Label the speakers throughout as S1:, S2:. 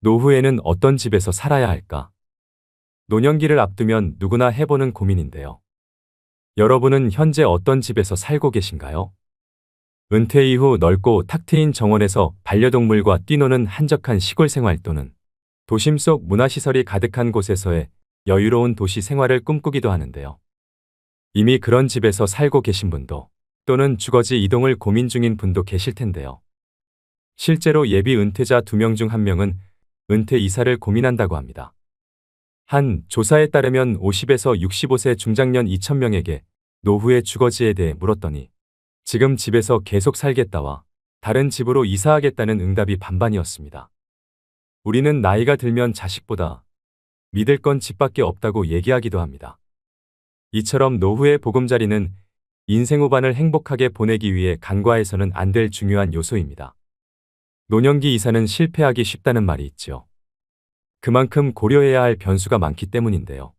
S1: 노후에는 어떤 집에서 살아야 할까? 노년기를 앞두면 누구나 해보는 고민인데요. 여러분은 현재 어떤 집에서 살고 계신가요? 은퇴 이후 넓고 탁 트인 정원에서 반려동물과 뛰노는 한적한 시골 생활 또는 도심 속 문화시설이 가득한 곳에서의 여유로운 도시 생활을 꿈꾸기도 하는데요. 이미 그런 집에서 살고 계신 분도 또는 주거지 이동을 고민 중인 분도 계실 텐데요. 실제로 예비 은퇴자 2명 중 1명은 은퇴 이사를 고민한다고 합니다. 한 조사에 따르면 50에서 65세 중장년 2,000명에게 노후의 주거지에 대해 물었더니 지금 집에서 계속 살겠다와 다른 집으로 이사하겠다는 응답이 반반이었습니다. 우리는 나이가 들면 자식보다 믿을 건 집밖에 없다고 얘기하기도 합니다. 이처럼 노후의 보금자리는 인생 후반을 행복하게 보내기 위해 간과해서는 안 될 중요한 요소입니다. 노년기 이사는 실패하기 쉽다는 말이 있지요. 그만큼 고려해야 할 변수가 많기 때문인데요.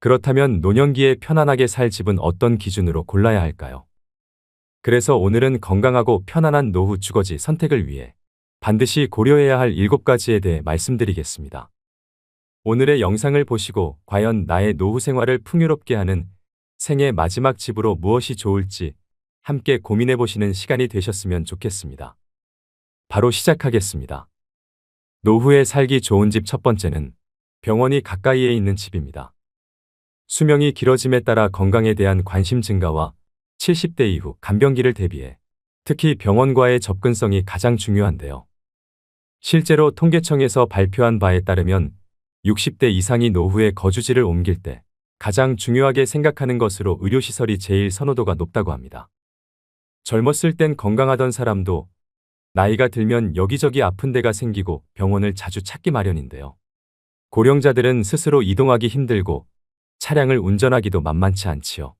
S1: 그렇다면 노년기에 편안하게 살 집은 어떤 기준으로 골라야 할까요? 그래서 오늘은 건강하고 편안한 노후 주거지 선택을 위해 반드시 고려해야 할 7가지에 대해 말씀드리겠습니다. 오늘의 영상을 보시고 과연 나의 노후 생활을 풍요롭게 하는 생애 마지막 집으로 무엇이 좋을지 함께 고민해 보시는 시간이 되셨으면 좋겠습니다. 바로 시작하겠습니다. 노후에 살기 좋은 집 첫 번째는 병원이 가까이에 있는 집입니다. 수명이 길어짐에 따라 건강에 대한 관심 증가와 70대 이후 간병기를 대비해 특히 병원과의 접근성이 가장 중요한데요. 실제로 통계청에서 발표한 바에 따르면 60대 이상이 노후에 거주지를 옮길 때 가장 중요하게 생각하는 것으로 의료시설이 제일 선호도가 높다고 합니다. 젊었을 땐 건강하던 사람도 나이가 들면 여기저기 아픈 데가 생기고 병원을 자주 찾기 마련인데요. 고령자들은 스스로 이동하기 힘들고 차량을 운전하기도 만만치 않지요.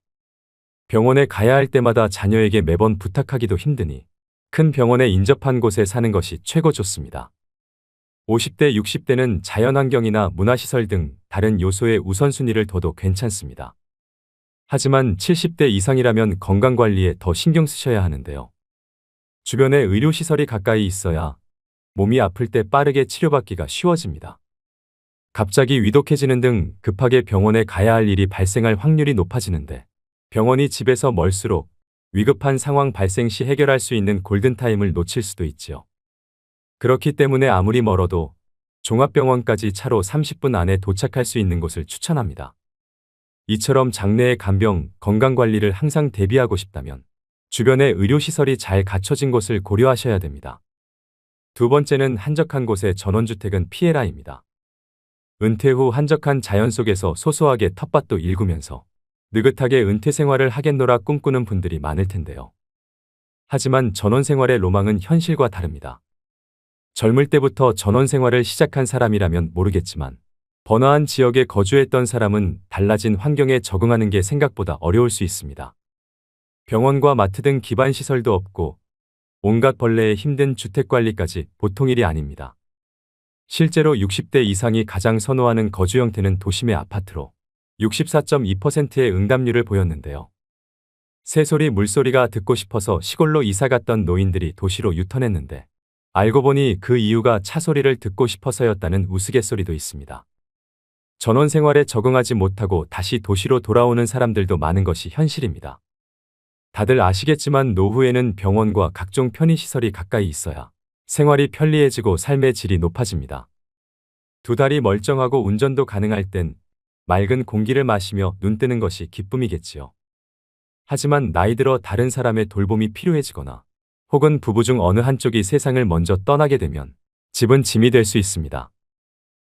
S1: 병원에 가야 할 때마다 자녀에게 매번 부탁하기도 힘드니 큰 병원에 인접한 곳에 사는 것이 최고 좋습니다. 50대, 60대는 자연환경이나 문화시설 등 다른 요소에 우선순위를 둬도 괜찮습니다. 하지만 70대 이상이라면 건강관리에 더 신경 쓰셔야 하는데요. 주변에 의료시설이 가까이 있어야 몸이 아플 때 빠르게 치료받기가 쉬워집니다. 갑자기 위독해지는 등 급하게 병원에 가야 할 일이 발생할 확률이 높아지는데 병원이 집에서 멀수록 위급한 상황 발생 시 해결할 수 있는 골든타임을 놓칠 수도 있지요. 그렇기 때문에 아무리 멀어도 종합병원까지 차로 30분 안에 도착할 수 있는 곳을 추천합니다. 이처럼 장래의 간병, 건강관리를 항상 대비하고 싶다면 주변에 의료시설이 잘 갖춰진 곳을 고려하셔야 됩니다. 두 번째는 한적한 곳의 전원주택은 피해라입니다. 은퇴 후 한적한 자연 속에서 소소하게 텃밭도 일구면서 느긋하게 은퇴 생활을 하겠노라 꿈꾸는 분들이 많을 텐데요. 하지만 전원 생활의 로망은 현실과 다릅니다. 젊을 때부터 전원 생활을 시작한 사람이라면 모르겠지만 번화한 지역에 거주했던 사람은 달라진 환경에 적응하는 게 생각보다 어려울 수 있습니다. 병원과 마트 등 기반 시설도 없고 온갖 벌레에 힘든 주택관리까지 보통 일이 아닙니다. 실제로 60대 이상이 가장 선호하는 거주 형태는 도심의 아파트로 64.2%의 응답률을 보였는데요. 새소리, 물소리가 듣고 싶어서 시골로 이사 갔던 노인들이 도시로 유턴했는데 알고 보니 그 이유가 차 소리를 듣고 싶어서였다는 우스갯소리도 있습니다. 전원 생활에 적응하지 못하고 다시 도시로 돌아오는 사람들도 많은 것이 현실입니다. 다들 아시겠지만 노후에는 병원과 각종 편의시설이 가까이 있어야 생활이 편리해지고 삶의 질이 높아집니다. 두 다리 멀쩡하고 운전도 가능할 땐 맑은 공기를 마시며 눈 뜨는 것이 기쁨이겠지요. 하지만 나이 들어 다른 사람의 돌봄이 필요해지거나 혹은 부부 중 어느 한쪽이 세상을 먼저 떠나게 되면 집은 짐이 될 수 있습니다.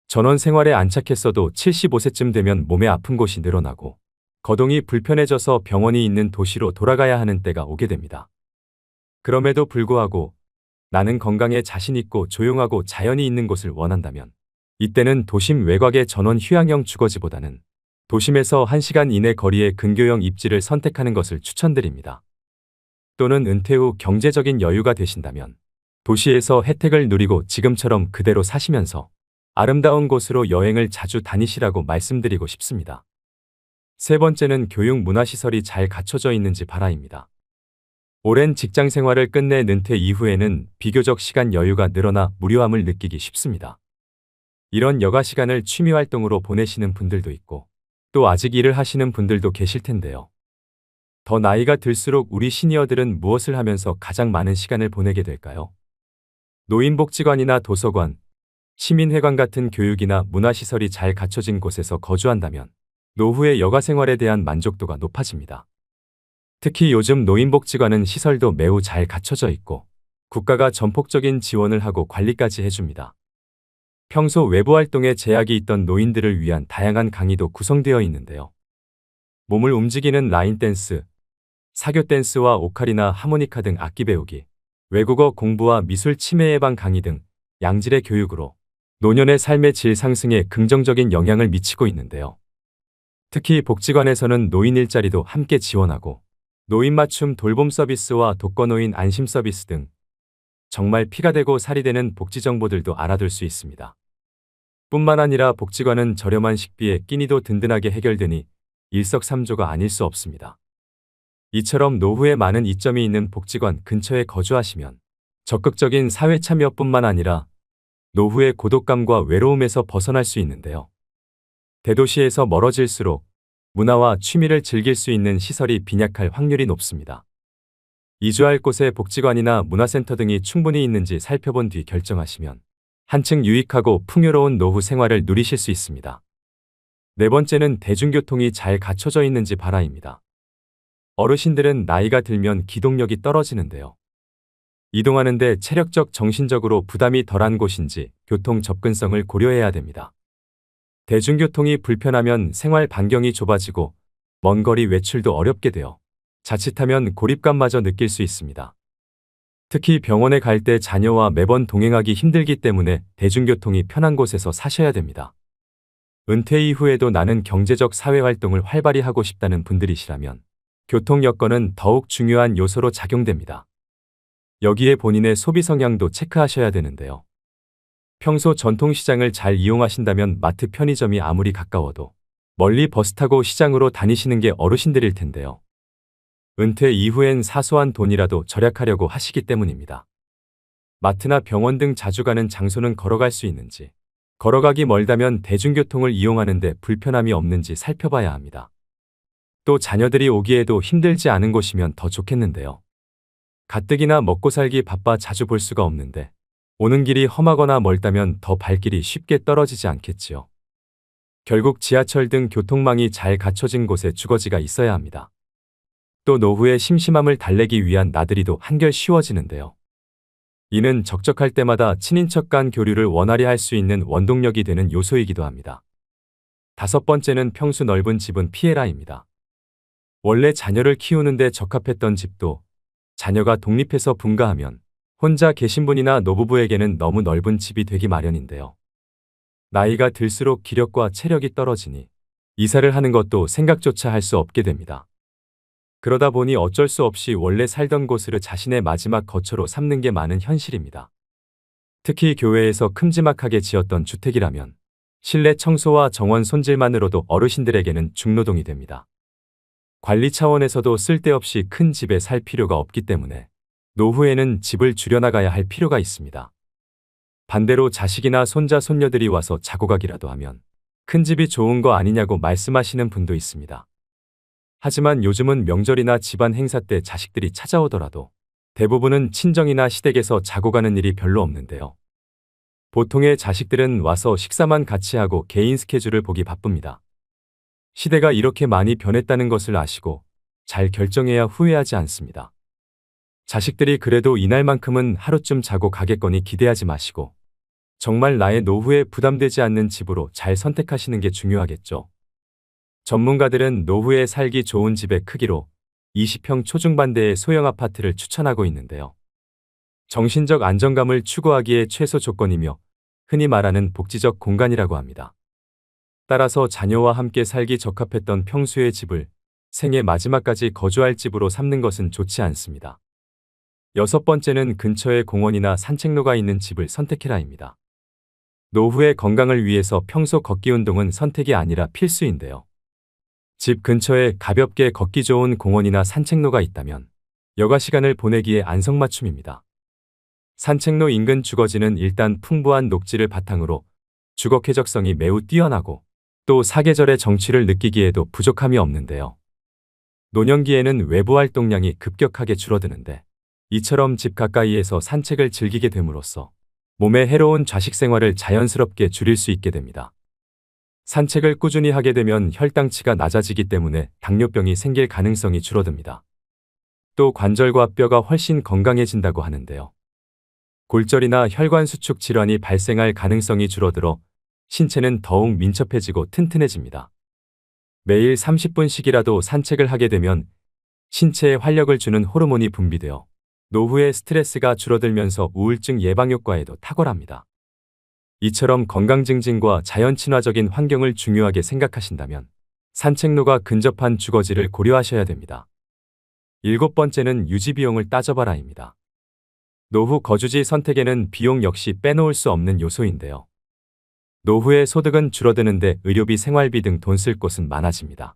S1: 전원 생활에 안착했어도 75세쯤 되면 몸에 아픈 곳이 늘어나고 거동이 불편해져서 병원이 있는 도시로 돌아가야 하는 때가 오게 됩니다. 그럼에도 불구하고 나는 건강에 자신 있고 조용하고 자연이 있는 곳을 원한다면 이때는 도심 외곽의 전원 휴양형 주거지보다는 도심에서 1시간 이내 거리의 근교형 입지를 선택하는 것을 추천드립니다. 또는 은퇴 후 경제적인 여유가 되신다면 도시에서 혜택을 누리고 지금처럼 그대로 사시면서 아름다운 곳으로 여행을 자주 다니시라고 말씀드리고 싶습니다. 세 번째는 교육 문화시설이 잘 갖춰져 있는지 봐라입니다. 오랜 직장 생활을 끝내 은퇴 이후에는 비교적 시간 여유가 늘어나 무료함을 느끼기 쉽습니다. 이런 여가 시간을 취미 활동으로 보내시는 분들도 있고 또 아직 일을 하시는 분들도 계실 텐데요. 더 나이가 들수록 우리 시니어들은 무엇을 하면서 가장 많은 시간을 보내게 될까요? 노인복지관이나 도서관, 시민회관 같은 교육이나 문화시설이 잘 갖춰진 곳에서 거주한다면 노후의 여가 생활에 대한 만족도가 높아집니다. 특히 요즘 노인복지관은 시설도 매우 잘 갖춰져 있고 국가가 전폭적인 지원을 하고 관리까지 해줍니다. 평소 외부 활동에 제약이 있던 노인들을 위한 다양한 강의도 구성되어 있는데요. 몸을 움직이는 라인 댄스, 사교 댄스와 오카리나 하모니카 등 악기 배우기, 외국어 공부와 미술 치매 예방 강의 등 양질의 교육으로 노년의 삶의 질 상승에 긍정적인 영향을 미치고 있는데요. 특히 복지관에서는 노인 일자리도 함께 지원하고 노인 맞춤 돌봄 서비스와 독거노인 안심 서비스 등 정말 피가 되고 살이 되는 복지 정보들도 알아둘 수 있습니다. 뿐만 아니라 복지관은 저렴한 식비에 끼니도 든든하게 해결되니 일석삼조가 아닐 수 없습니다. 이처럼 노후에 많은 이점이 있는 복지관 근처에 거주하시면 적극적인 사회 참여뿐만 아니라 노후의 고독감과 외로움에서 벗어날 수 있는데요. 대도시에서 멀어질수록 문화와 취미를 즐길 수 있는 시설이 빈약할 확률이 높습니다. 이주할 곳에 복지관이나 문화센터 등이 충분히 있는지 살펴본 뒤 결정하시면 한층 유익하고 풍요로운 노후 생활을 누리실 수 있습니다. 네 번째는 대중교통이 잘 갖춰져 있는지 봐라입니다. 어르신들은 나이가 들면 기동력이 떨어지는데요. 이동하는데 체력적, 정신적으로 부담이 덜한 곳인지 교통 접근성을 고려해야 됩니다. 대중교통이 불편하면 생활 반경이 좁아지고 먼 거리 외출도 어렵게 되어 자칫하면 고립감마저 느낄 수 있습니다. 특히 병원에 갈 때 자녀와 매번 동행하기 힘들기 때문에 대중교통이 편한 곳에서 사셔야 됩니다. 은퇴 이후에도 나는 경제적 사회활동을 활발히 하고 싶다는 분들이시라면 교통 여건은 더욱 중요한 요소로 작용됩니다. 여기에 본인의 소비 성향도 체크하셔야 되는데요. 평소 전통시장을 잘 이용하신다면 마트, 편의점이 아무리 가까워도 멀리 버스 타고 시장으로 다니시는 게 어르신들일 텐데요. 은퇴 이후엔 사소한 돈이라도 절약하려고 하시기 때문입니다. 마트나 병원 등 자주 가는 장소는 걸어갈 수 있는지, 걸어가기 멀다면 대중교통을 이용하는데 불편함이 없는지 살펴봐야 합니다. 또 자녀들이 오기에도 힘들지 않은 곳이면 더 좋겠는데요. 가뜩이나 먹고 살기 바빠 자주 볼 수가 없는데 오는 길이 험하거나 멀다면 더 발길이 쉽게 떨어지지 않겠지요. 결국 지하철 등 교통망이 잘 갖춰진 곳에 주거지가 있어야 합니다. 또 노후의 심심함을 달래기 위한 나들이도 한결 쉬워지는데요. 이는 적적할 때마다 친인척 간 교류를 원활히 할 수 있는 원동력이 되는 요소이기도 합니다. 다섯 번째는 평수 넓은 집은 피해라입니다. 원래 자녀를 키우는데 적합했던 집도 자녀가 독립해서 분가하면 혼자 계신 분이나 노부부에게는 너무 넓은 집이 되기 마련인데요. 나이가 들수록 기력과 체력이 떨어지니 이사를 하는 것도 생각조차 할 수 없게 됩니다. 그러다 보니 어쩔 수 없이 원래 살던 곳을 자신의 마지막 거처로 삼는 게 많은 현실입니다. 특히 교외에서 큼지막하게 지었던 주택이라면 실내 청소와 정원 손질만으로도 어르신들에게는 중노동이 됩니다. 관리 차원에서도 쓸데없이 큰 집에 살 필요가 없기 때문에 노후에는 집을 줄여나가야 할 필요가 있습니다. 반대로 자식이나 손자, 손녀들이 와서 자고 가기라도 하면 큰 집이 좋은 거 아니냐고 말씀하시는 분도 있습니다. 하지만 요즘은 명절이나 집안 행사 때 자식들이 찾아오더라도 대부분은 친정이나 시댁에서 자고 가는 일이 별로 없는데요. 보통의 자식들은 와서 식사만 같이 하고 개인 스케줄을 보기 바쁩니다. 시대가 이렇게 많이 변했다는 것을 아시고 잘 결정해야 후회하지 않습니다. 자식들이 그래도 이날만큼은 하루쯤 자고 가겠거니 기대하지 마시고 정말 나의 노후에 부담되지 않는 집으로 잘 선택하시는 게 중요하겠죠. 전문가들은 노후에 살기 좋은 집의 크기로 20평 초중반대의 소형 아파트를 추천하고 있는데요. 정신적 안정감을 추구하기에 최소 조건이며 흔히 말하는 복지적 공간이라고 합니다. 따라서 자녀와 함께 살기 적합했던 평수의 집을 생애 마지막까지 거주할 집으로 삼는 것은 좋지 않습니다. 여섯 번째는 근처에 공원이나 산책로가 있는 집을 선택해라입니다. 노후의 건강을 위해서 평소 걷기 운동은 선택이 아니라 필수인데요. 집 근처에 가볍게 걷기 좋은 공원이나 산책로가 있다면 여가 시간을 보내기에 안성맞춤입니다. 산책로 인근 주거지는 일단 풍부한 녹지를 바탕으로 주거 쾌적성이 매우 뛰어나고 또 사계절의 정취를 느끼기에도 부족함이 없는데요. 노년기에는 외부 활동량이 급격하게 줄어드는데 이처럼 집 가까이에서 산책을 즐기게 됨으로써 몸에 해로운 좌식 생활을 자연스럽게 줄일 수 있게 됩니다. 산책을 꾸준히 하게 되면 혈당치가 낮아지기 때문에 당뇨병이 생길 가능성이 줄어듭니다. 또 관절과 뼈가 훨씬 건강해진다고 하는데요. 골절이나 혈관 수축 질환이 발생할 가능성이 줄어들어 신체는 더욱 민첩해지고 튼튼해집니다. 매일 30분씩이라도 산책을 하게 되면 신체에 활력을 주는 호르몬이 분비되어 노후의 스트레스가 줄어들면서 우울증 예방 효과에도 탁월합니다. 이처럼 건강 증진과 자연 친화적인 환경을 중요하게 생각하신다면 산책로가 근접한 주거지를 고려하셔야 됩니다. 7번째는 유지 비용을 따져봐라입니다. 노후 거주지 선택에는 비용 역시 빼놓을 수 없는 요소인데요. 노후의 소득은 줄어드는데 의료비, 생활비 등 돈 쓸 곳은 많아집니다.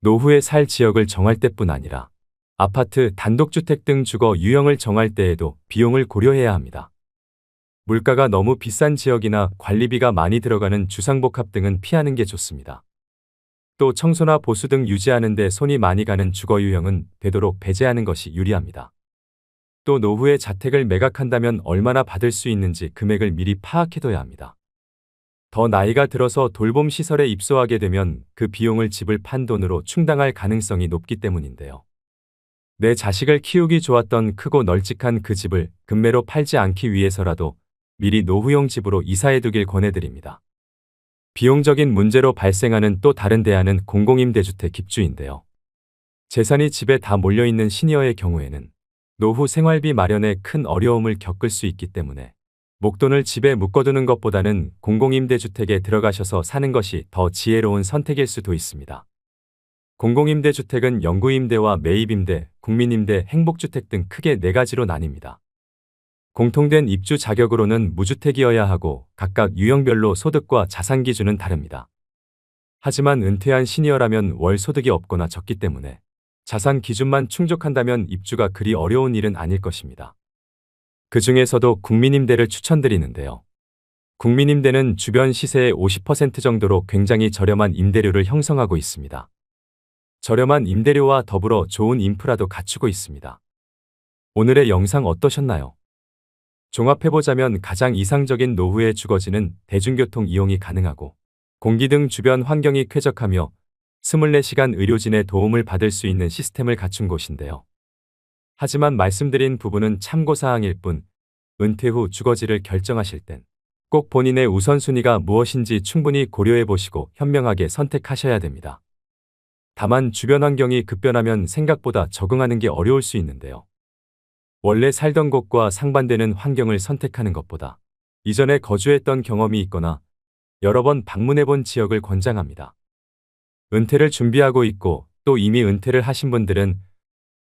S1: 노후에 살 지역을 정할 때뿐 아니라 아파트, 단독주택 등 주거 유형을 정할 때에도 비용을 고려해야 합니다. 물가가 너무 비싼 지역이나 관리비가 많이 들어가는 주상복합 등은 피하는 게 좋습니다. 또 청소나 보수 등 유지하는 데 손이 많이 가는 주거 유형은 되도록 배제하는 것이 유리합니다. 또 노후에 자택을 매각한다면 얼마나 받을 수 있는지 금액을 미리 파악해둬야 합니다. 더 나이가 들어서 돌봄 시설에 입소하게 되면 그 비용을 집을 판 돈으로 충당할 가능성이 높기 때문인데요. 내 자식을 키우기 좋았던 크고 널찍한 그 집을 급매로 팔지 않기 위해서라도 미리 노후용 집으로 이사해두길 권해드립니다. 비용적인 문제로 발생하는 또 다른 대안은 공공임대주택 입주인데요. 재산이 집에 다 몰려있는 시니어의 경우에는 노후 생활비 마련에 큰 어려움을 겪을 수 있기 때문에 목돈을 집에 묶어두는 것보다는 공공임대주택에 들어가셔서 사는 것이 더 지혜로운 선택일 수도 있습니다. 공공임대주택은 영구임대와 매입임대, 국민임대, 행복주택 등 크게 4가지로 나뉩니다. 공통된 입주 자격으로는 무주택이어야 하고 각각 유형별로 소득과 자산 기준은 다릅니다. 하지만 은퇴한 시니어라면 월 소득이 없거나 적기 때문에 자산 기준만 충족한다면 입주가 그리 어려운 일은 아닐 것입니다. 그 중에서도 국민임대를 추천드리는데요. 국민임대는 주변 시세의 50% 정도로 굉장히 저렴한 임대료를 형성하고 있습니다. 저렴한 임대료와 더불어 좋은 인프라도 갖추고 있습니다. 오늘의 영상 어떠셨나요? 종합해보자면 가장 이상적인 노후의 주거지는 대중교통 이용이 가능하고 공기 등 주변 환경이 쾌적하며 24시간 의료진의 도움을 받을 수 있는 시스템을 갖춘 곳인데요. 하지만 말씀드린 부분은 참고사항일 뿐 은퇴 후 주거지를 결정하실 땐 꼭 본인의 우선순위가 무엇인지 충분히 고려해보시고 현명하게 선택하셔야 됩니다. 다만 주변 환경이 급변하면 생각보다 적응하는 게 어려울 수 있는데요. 원래 살던 곳과 상반되는 환경을 선택하는 것보다 이전에 거주했던 경험이 있거나 여러 번 방문해본 지역을 권장합니다. 은퇴를 준비하고 있고 또 이미 은퇴를 하신 분들은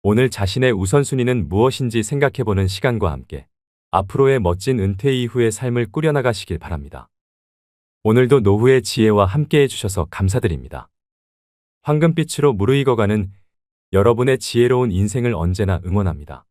S1: 오늘 자신의 우선순위는 무엇인지 생각해보는 시간과 함께 앞으로의 멋진 은퇴 이후의 삶을 꾸려나가시길 바랍니다. 오늘도 노후의 지혜와 함께해 주셔서 감사드립니다. 황금빛으로 무르익어가는 여러분의 지혜로운 인생을 언제나 응원합니다.